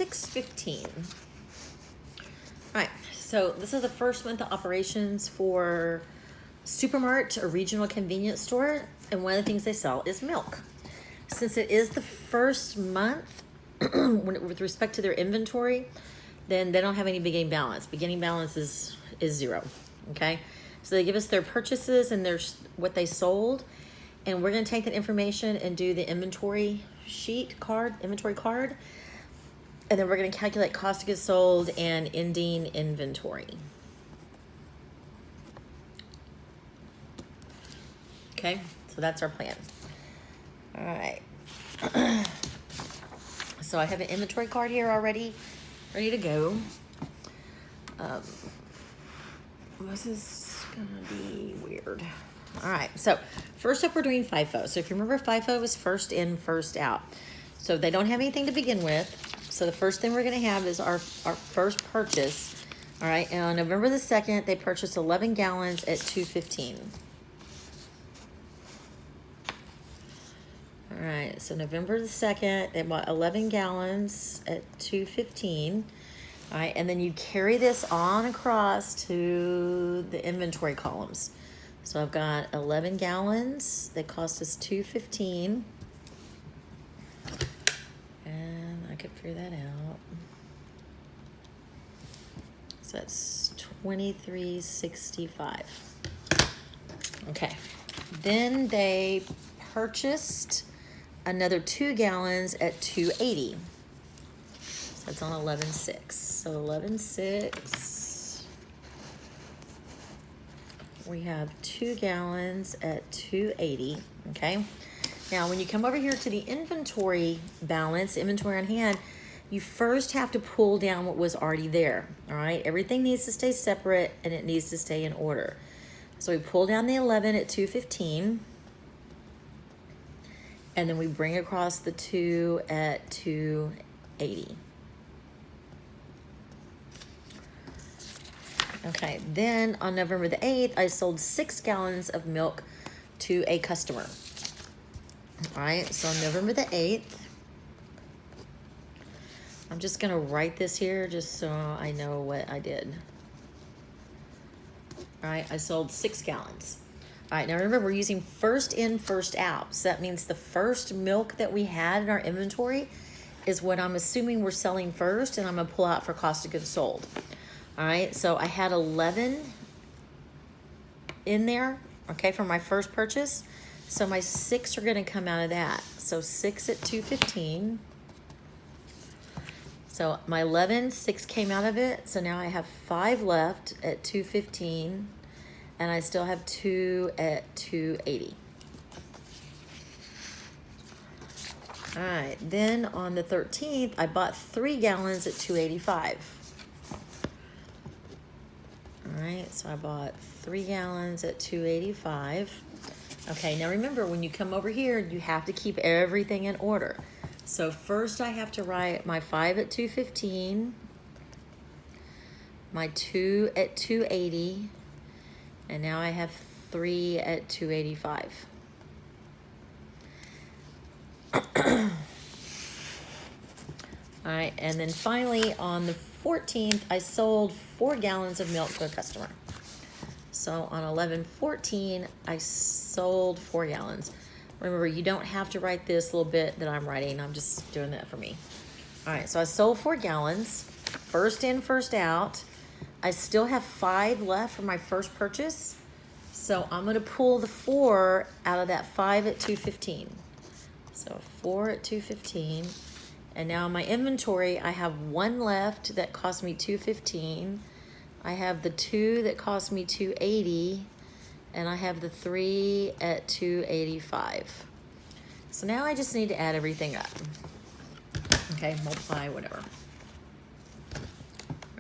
6:15. All right, so this is the first month of operations for Supermart, a regional convenience store, and one of the things they sell is milk. Since it is the first month, with respect to their inventory, then they don't have any beginning balance. Beginning balance is zero, okay? So they give us their purchases and their what they sold, and we're gonna take that information and do the inventory inventory card, and then we're gonna calculate cost of goods sold and ending inventory. Okay, so that's our plan. All right. So I have an inventory card here already, ready to go. This is gonna be weird. All right, so first up we're doing FIFO. So if you remember, FIFO is first in, first out. So they don't have anything to begin with. So the first thing we're gonna have is our first purchase. All right, and on November the 2nd, they purchased 11 gallons at $2.15. All right, so November the 2nd, they bought 11 gallons at $2.15. All right, and then you carry this on across to the inventory columns. So I've got 11 gallons that cost us $2.15. And I could figure that out. So that's $23.65. Okay, then they purchased another 2 gallons at $2.80. So that's on 11.6. So 11.6. We have 2 gallons at $2.80. Okay. Now, when you come over here to the inventory balance, inventory on hand, you first have to pull down what was already there. All right. Everything needs to stay separate and it needs to stay in order. So we pull down the 11 at $2.15. And then we bring across the 2 at $2.80. Okay, then on November the 8th, I sold 6 gallons of milk to a customer. All right, so on November the 8th, I'm just gonna write this here just so I know what I did. All right, I sold 6 gallons. All right, now remember, we're using first in, first out. So that means the first milk that we had in our inventory is what I'm assuming we're selling first, and I'm gonna pull out for cost of goods sold. All right, so I had 11 in there, okay, for my first purchase. So my 6 are gonna come out of that. So 6 at $2.15. So my 11, 6 came out of it. So now I have 5 left at $2.15. And I still have 2 at $2.80. All right, then on the 13th, I bought 3 gallons at $2.85. All right, so I bought 3 gallons at $2.85. Okay, now remember, when you come over here, you have to keep everything in order. So first I have to write my 5 at $2.15, my 2 at $2.80, and now I have 3 at $2.85. All right, and then finally on the 14th, I sold 4 gallons of milk to a customer. So on 11/14, I sold 4 gallons. Remember, you don't have to write this little bit that I'm writing. I'm just doing that for me. All right, so I sold 4 gallons, first in, first out. I still have 5 left for my first purchase. So I'm gonna pull the 4 out of that 5 at $2.15. So 4 at $2.15. And now in my inventory, I have 1 left that cost me $2.15. I have the 2 that cost me $2.80. And I have the 3 at $2.85. So now I just need to add everything up. Okay, multiply, whatever.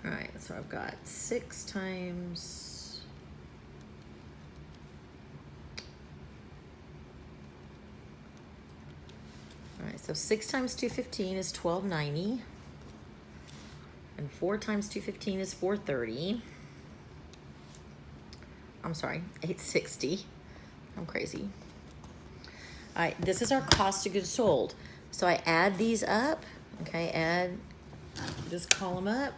All right, so I've got 6 times... All right, so 6 times $2.15 is $12.90. And 4 times $2.15 is $4.30. I'm sorry, $8.60. I'm crazy. All right, this is our cost of goods sold. So I add these up, okay, add this column up.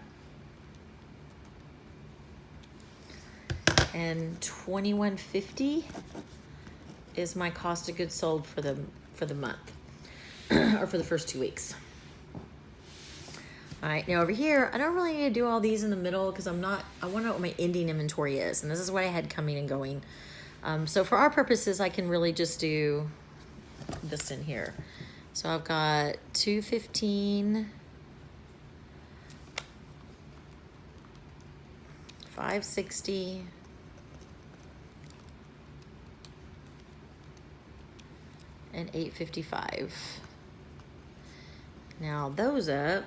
And $21.50 is my cost of goods sold for the month or for the first 2 weeks. All right, now over here, I don't really need to do all these in the middle because I want to know what my ending inventory is, and this is what I had coming and going. So for our purposes, I can really just do this in here. So I've got 215, 560, and 855. Now those up.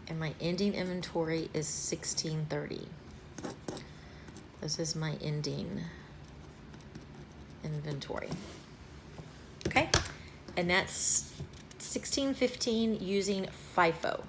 And my ending inventory is 1630. This is my ending inventory. Okay, and that's 1615 using FIFO.